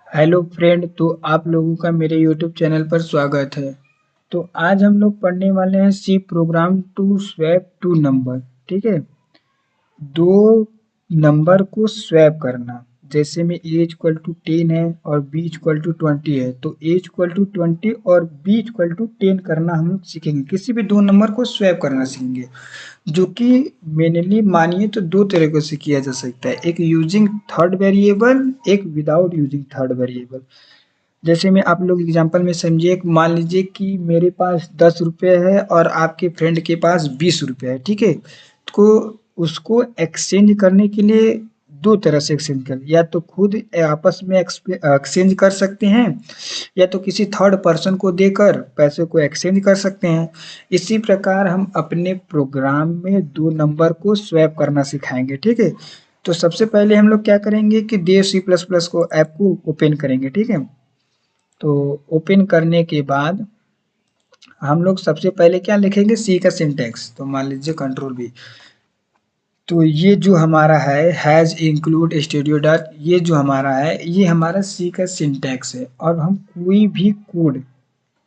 Hello friend, तो आप लोगों का मेरे यूट्यूब चैनल पर स्वागत है। तो आज हम लोग पढ़ने वाले हैं C program to swap two number. ठीक है। दो नंबर को स्वैप करना। जैसे में ए इक्वल टू 10 है और बी इक्वल टू 20 है, तो ए इक्वल टू 20 और बी इक्वल टू 10 करना हम लोग सीखेंगे। किसी भी दो नंबर को स्वैप करना सीखेंगे, जो कि मेनली मानिए तो दो तरीकों से किया जा सकता है, एक यूजिंग थर्ड वेरिएबल, एक विदाउट यूजिंग थर्ड वेरिएबल। जैसे में आप लोग एग्जांपल में समझिए, मान लीजिए कि मेरे पास 10 रुपये है और आपके फ्रेंड के पास 20 रुपये है। ठीक है। तो उसको एक्सचेंज करने के लिए दो तरह से एक्सचेंज कर, या तो खुद आपस में एक्सचेंज कर सकते हैं, या तो किसी थर्ड पर्सन को देकर पैसे को एक्सचेंज कर सकते हैं। इसी प्रकार हम अपने प्रोग्राम में दो नंबर को स्वैप करना सिखाएंगे। ठीक है। तो सबसे पहले हम लोग क्या करेंगे कि देव सी प्लस प्लस को ऐप को ओपन करेंगे। ठीक है। तो ओपन करने के बाद हम लोग सबसे पहले क्या लिखेंगे, सी का सिंटैक्स। तो मान लीजिए कंट्रोल बी। तो ये जो हमारा है हैज इंक्लूड स्टूडियो डॉट, ये जो हमारा है ये हमारा सी का सिंटैक्स है। और हम कोई भी कोड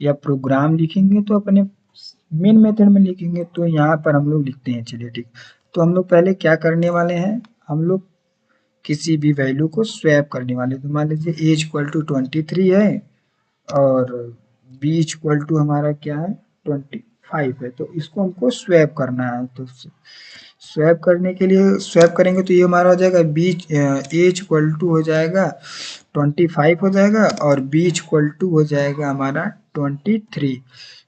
या प्रोग्राम लिखेंगे तो अपने मेन मेथड में लिखेंगे। तो यहाँ पर हम लोग लिखते हैं, चलिए ठीक। तो हम लोग पहले क्या करने वाले हैं, हम लोग किसी भी वैल्यू को स्वैप करने वाले। तो मान लीजिए एज इक्वल टू 23 है और बी इक्वल टू हमारा क्या है 25 है। तो इसको हमको स्वैप करना है। तो स्वैप करने के लिए स्वैप करेंगे तो ये हमारा हो जाएगा बी, ए इक्वल टू हो जाएगा 25 हो जाएगा और बी इक्वल टू हो जाएगा हमारा 23।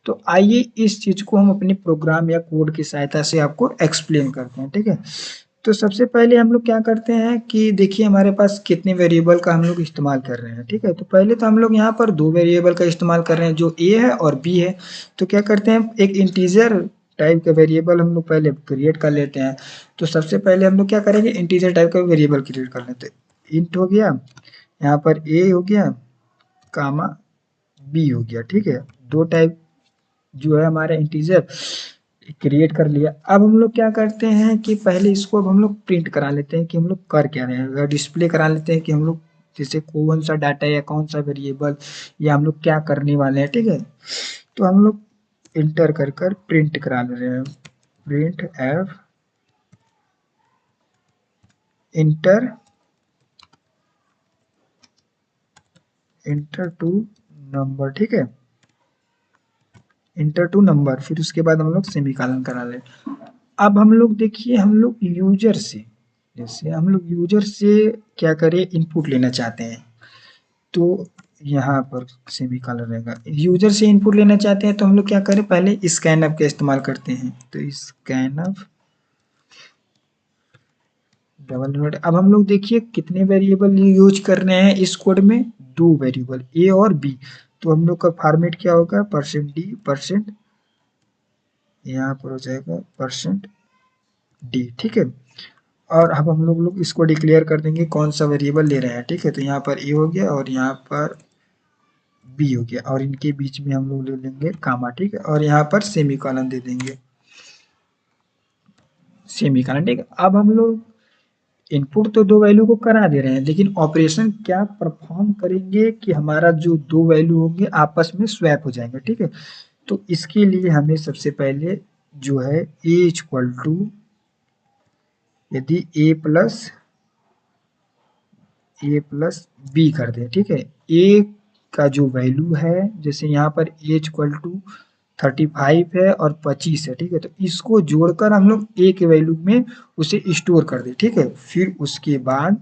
तो आइए इस चीज को हम अपने प्रोग्राम या कोड की सहायता से आपको एक्सप्लेन करते हैं। ठीक है। तो सबसे पहले हम लोग क्या करते हैं कि देखिए हमारे पास कितने वेरिएबल का हम लोग इस्तेमाल कर रहे हैं। ठीक है। तो पहले तो हम लोग यहाँ पर दो वेरिएबल का इस्तेमाल कर रहे हैं, जो ए है और बी है। तो क्या करते हैं, एक इंटीजर टाइप का वेरिएबल हम लोग पहले क्रिएट कर लेते हैं। तो सबसे पहले हम लोग क्या करेंगे, इंटीजर टाइप का वेरिएबल क्रिएट कर लेते हैं। इंट हो गया, यहाँ पर ए हो गया, कामा बी हो गया। ठीक है। दो टाइप जो है हमारा इंटीजर क्रिएट कर लिया। अब हम लोग क्या करते हैं कि पहले इसको अब हम लोग प्रिंट करा लेते हैं कि हम लोग कर क्या रहे हैं, डिस्प्ले करा लेते हैं कि हम लोग जैसे कौन सा डाटा या कौन सा वेरिएबल या हम लोग क्या करने वाले हैं। ठीक है। तो हम लोग इंटर कर कर प्रिंट करा ले रहे हैं, print f enter enter two number. ठीक है। इंटर टू नंबर, फिर उसके बाद हम लोग सेमीकोलन करा ले। अब हम लोग देखिए, हम लोग यूजर से, जैसे हम लोग यूजर से क्या करें, इनपुट लेना चाहते हैं। तो यहाँ पर सेमीकोलन रहेगा। यूजर से इनपुट लेना चाहते हैं तो हम लोग क्या करें, पहले स्कैनफ का इस्तेमाल करते हैं। तो स्कैनफ डबल नोट। अब हम लोग देखिए कितने वेरिएबल यूज कर रहे हैं इस कोड में, दो वेरिएबल ए और बी। तो हम लोग का फॉर्मेट क्या होगा, परसेंट डी परसेंट, यहाँ पर हो जाएगा परसेंट डी। ठीक है। और अब हम लोग इसको डिक्लेयर कर देंगे कौन सा वेरिएबल ले रहे हैं। ठीक है। तो यहाँ पर ए हो गया और यहाँ पर बी हो गया, और इनके बीच में हम लोग ले लेंगे कामा। ठीक है। और यहाँ पर सेमीकोलन दे देंगे, सेमीकोलन। ठीक है। अब हम लोग इनपुट तो दो वैल्यू को करा दे रहे हैं, लेकिन ऑपरेशन क्या परफॉर्म करेंगे कि हमारा जो दो वैल्यू होंगे आपस में स्वैप हो जाएंगे। ठीक है। तो इसके लिए हमें सबसे पहले जो है ए इक्वल टू, यदि ए प्लस बी कर दें। ठीक है। ए का जो वैल्यू है, जैसे यहाँ पर ए इक्वल टू 35 है और 25 है। ठीक है। तो इसको जोड़कर हम लोग ए के वैल्यू में उसे स्टोर कर दें। ठीक है। फिर उसके बाद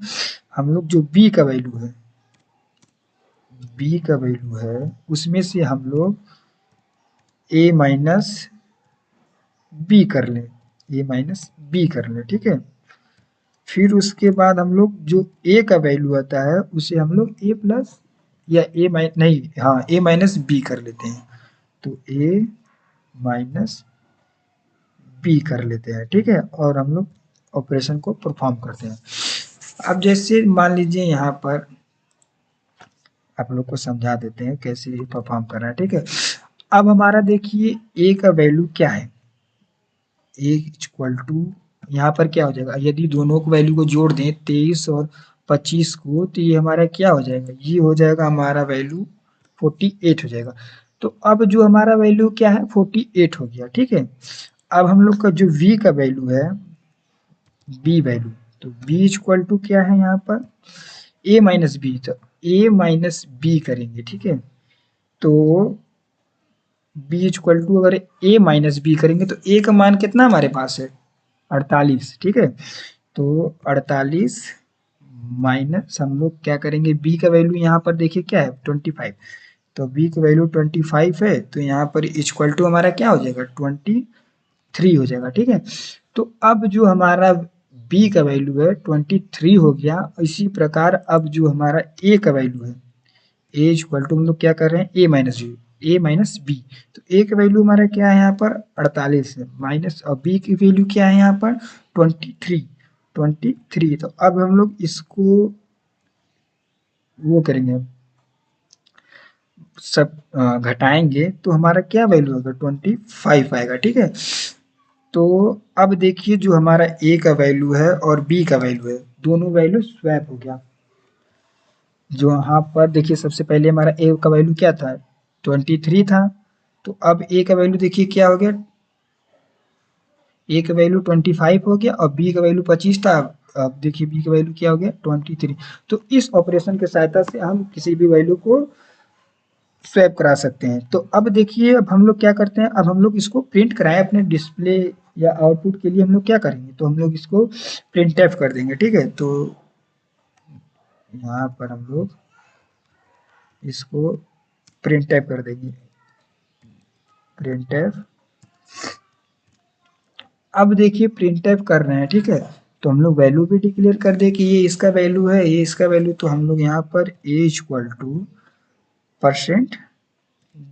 हम लोग जो बी का वैल्यू है, बी का वैल्यू है उसमें से हम लोग ए माइनस बी कर लें, ए माइनस बी कर लें। ठीक है। फिर उसके बाद हम लोग जो ए का वैल्यू आता है उसे हम लोग ए प्लस या ए माइ नहीं, हाँ ए माइनस बी कर लेते हैं। तो ए माइनस बी कर लेते हैं। ठीक है। और हम लोग ऑपरेशन को परफॉर्म करते हैं। अब जैसे मान लीजिए यहाँ पर आप लोग को समझा देते हैं कैसे ये परफॉर्म करना है। ठीक है। अब हमारा देखिए ए का वैल्यू क्या है, ए इक्वल टू, यहाँ पर क्या हो जाएगा, यदि दोनों को वैल्यू को जोड़ दें 23 और 25 को, तो ये हमारा क्या हो जाएगा, ये हो जाएगा हमारा वैल्यू 48 हो जाएगा। तो अब जो हमारा वैल्यू क्या है 48 हो गया, ठीक है। अब हम लोग का जो v का वैल्यू है, b वैल्यू, तो b इक्वल टू क्या है यहाँ पर a माइनस बी, तो a माइनस बी करेंगे, ठीक है। तो b इक्वल टू अगर a माइनस बी करेंगे तो a का मान कितना हमारे पास है 48, ठीक है। तो 48 माइनस हम लोग क्या करेंगे, b का वैल्यू यहाँ पर देखिए क्या है 25, तो b का वैल्यू 25 है, तो यहाँ पर इक्वल टू हमारा क्या हो जाएगा 23 हो जाएगा, ठीक है। तो अब जो हमारा b का वैल्यू है 23 हो गया। इसी प्रकार अब जो हमारा a का वैल्यू है, ए इक्वल टू हम लोग क्या कर रहे हैं ए माइनस बी, तो ए का वैल्यू हमारा क्या है यहाँ पर 48 है, माइनस और बी की वैल्यू क्या है यहाँ पर 23। तो अब हम लोग इसको वो करेंगे, सब घटाएंगे तो हमारा क्या वैल्यू होगा 25 आएगा, ठीक है। तो अब देखिए जो हमारा ए का वैल्यू है और बी का वैल्यू है, दोनों वैल्यू स्वैप हो गया। जो यहाँ पर देखिए सबसे पहले हमारा ए का वैल्यू क्या था 23 था, तो अब ए का वैल्यू देखिए क्या हो गया, ए का वैल्यू 25 हो गया और बी का वैल्यू 25 था। अब देखिए बी का वैल्यू क्या हो गया 23। तो इस ऑपरेशन की सहायता से हम किसी भी वैल्यू को स्वैप करा सकते हैं। तो अब देखिए अब हम लोग क्या करते हैं, अब हम लोग इसको प्रिंट कराएं अपने डिस्प्ले या आउटपुट के लिए हम लोग क्या करेंगे, तो हम लोग इसको प्रिंट एफ कर देंगे, ठीक है। तो यहाँ पर हम लोग इसको प्रिंट एफ कर देंगे, प्रिंट एफ। अब देखिए प्रिंट एफ कर रहे हैं, ठीक है। तो हम लोग वैल्यू भी डिक्लेयर कर दे कि ये इसका वैल्यू है, ये इसका वैल्यू, तो हम लोग यहाँ पर ए इक्वल टू परसेंट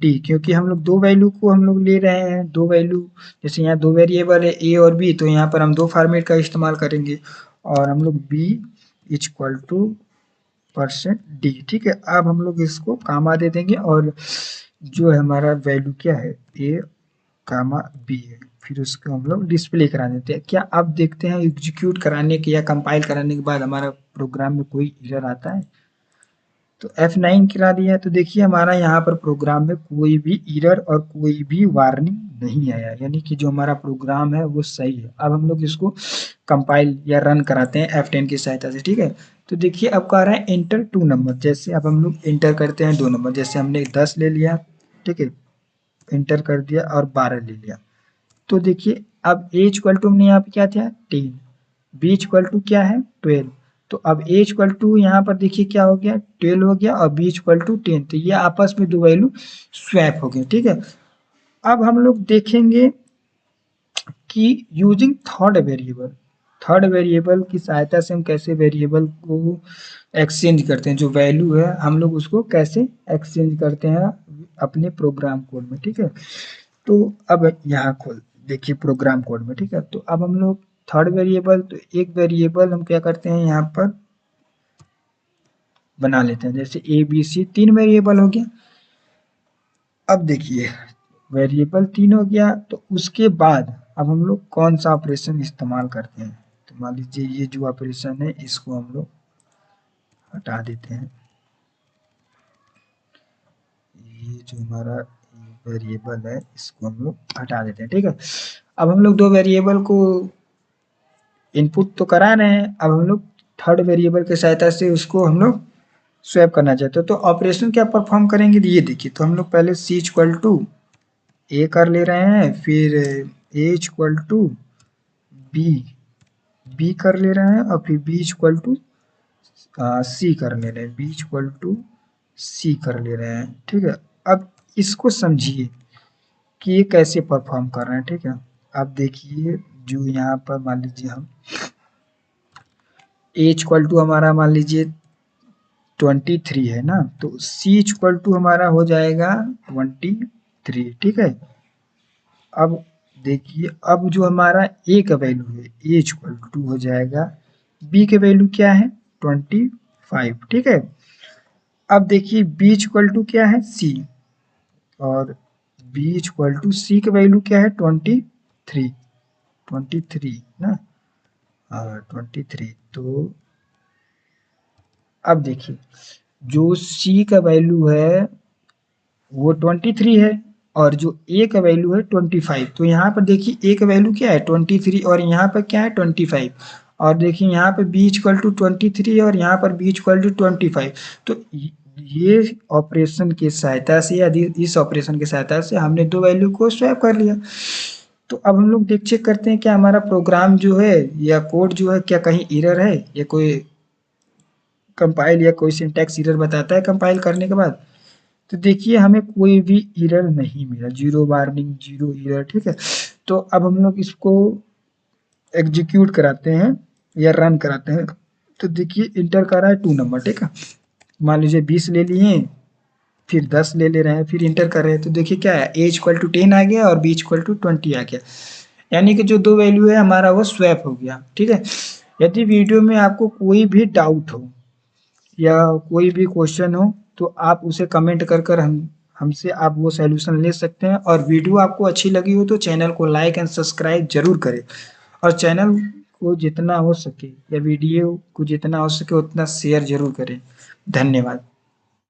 डी, क्योंकि हम लोग दो वैल्यू को हम लोग ले रहे हैं, दो वैल्यू, जैसे यहाँ दो वेरिएबल है ए और बी, तो यहाँ पर हम दो फॉर्मेट का इस्तेमाल करेंगे। और हम लोग B equal to percent D, ठीक है। अब हम लोग इसको कामा दे देंगे और जो है हमारा वैल्यू क्या है ए कामा बी है, फिर उसको हम लोग डिस्प्ले करा देते हैं। क्या आप देखते हैं एग्जीक्यूट कराने के या कंपाइल कराने के बाद हमारा प्रोग्राम में कोई एरर आता है, तो F9 करा दिया है, तो देखिए हमारा यहाँ पर प्रोग्राम में कोई भी एरर और कोई भी वार्निंग नहीं आया, यानी कि जो हमारा प्रोग्राम है वो सही है। अब हम लोग इसको कंपाइल या रन कराते हैं F10 की सहायता से, ठीक है। तो देखिए अब कह रहा है एंटर 2 नंबर, जैसे अब हम लोग एंटर करते हैं 2 नंबर, जैसे हमने 10 ले लिया, ठीक है, एंटर कर दिया और 12 ले लिया। तो देखिए अब ए इक्वल टू हमने यहाँ पे क्या था 10, बी इक्वल टू क्या है 12, तो अब ए इक्वल टू यहाँ पर देखिए क्या हो गया 12 हो गया और बी इक्वल टू 10, तो ये आपस में दो वैल्यू स्वैप हो गए, ठीक है। अब हम लोग देखेंगे कि यूजिंग थर्ड वेरिएबल की सहायता से हम कैसे वेरिएबल को एक्सचेंज करते हैं, जो वैल्यू है हम लोग उसको कैसे एक्सचेंज करते हैं अपने प्रोग्राम कोड में, ठीक है। तो अब यहाँ खोल देखिए प्रोग्राम कोड में, ठीक है। तो अब हम लोग थर्ड वेरिएबल, तो एक वेरिएबल हम क्या करते हैं यहाँ पर बना लेते हैं, जैसे ए बी सी 3 वेरिएबल हो गया। अब देखिए वेरिएबल 3 हो गया, तो उसके बाद अब हम लोग कौन सा ऑपरेशन इस्तेमाल करते हैं, तो मान लीजिए ये जो ऑपरेशन है इसको हम लोग हटा देते हैं, ये जो हमारा वेरिएबल है इसको हम लोग हटा देते हैं, ठीक है। अब हम लोग दो वेरिएबल को इनपुट तो करा रहे हैं, अब हम लोग थर्ड वेरिएबल की सहायता से उसको हम लोग स्वैप करना चाहते हो, तो ऑपरेशन क्या परफॉर्म करेंगे ये देखिए। तो हम लोग पहले सी इक्वल टू ए कर ले रहे हैं, फिर ए इक्वल टू बी बी कर ले रहे हैं, और फिर बी इक्वल टू सी कर ले रहे हैं, बी इक्वल टू सी कर ले रहे हैं, ठीक है। अब इसको समझिए कि ये कैसे परफॉर्म कर रहे हैं, ठीक है। अब देखिए जो यहाँ पर मान लीजिए हम ए इक्वल टू हमारा मान लीजिए 23 है ना, तो सी इक्वल टू हमारा हो जाएगा 23, ठीक है। अब देखिए अब जो हमारा ए का वैल्यू है ए इक्वल टू हो जाएगा बी के वैल्यू क्या है 25, ठीक है। अब देखिए बी इक्वल टू क्या है सी, और बी इक्वल टू सी का वैल्यू क्या है 23 ना, 23, तो अब देखिए जो सी का वैल्यू है वो 23 है और जो ए का वैल्यू है 25। तो यहाँ पर देखिए ए का वैल्यू क्या है 23 और यहाँ पर क्या है 25। और देखिए यहाँ पे बी इक्वल टू 23 और यहाँ पर बी इक्वल टू 25। तो ये ऑपरेशन की सहायता से या इस ऑपरेशन की सहायता से हमने दो वैल्यू को स्वैप कर लिया। तो अब हम लोग देख चेक करते हैं क्या हमारा प्रोग्राम जो है या कोड जो है क्या कहीं एरर है या कोई कंपाइल या कोई सिंटैक्स एरर बताता है कंपाइल करने के बाद। तो देखिए हमें कोई भी एरर नहीं मिला, जीरो वार्निंग, जीरो एरर, ठीक है। तो अब हम लोग इसको एग्जीक्यूट कराते हैं या रन कराते हैं। तो देखिए इंटर कर रहा है 2 नंबर, ठीक है। मान लीजिए 20 ले लिए, फिर 10 ले ले रहे हैं, फिर इंटर कर रहे हैं। तो देखिए क्या है ए इक्वल टू 10 आ गया और बी इक्वल टू 20 आ गया। यानी कि जो दो वैल्यू है हमारा वो स्वैप हो गया, ठीक है। यदि वीडियो में आपको कोई भी डाउट हो या कोई भी क्वेश्चन हो तो आप उसे कमेंट कर कर हमसे आप वो सॉल्यूशन ले सकते हैं। और वीडियो आपको अच्छी लगी हो तो चैनल को लाइक एंड सब्सक्राइब जरूर करें और चैनल को जितना हो सके या वीडियो को जितना हो सके उतना शेयर जरूर करें। धन्यवाद।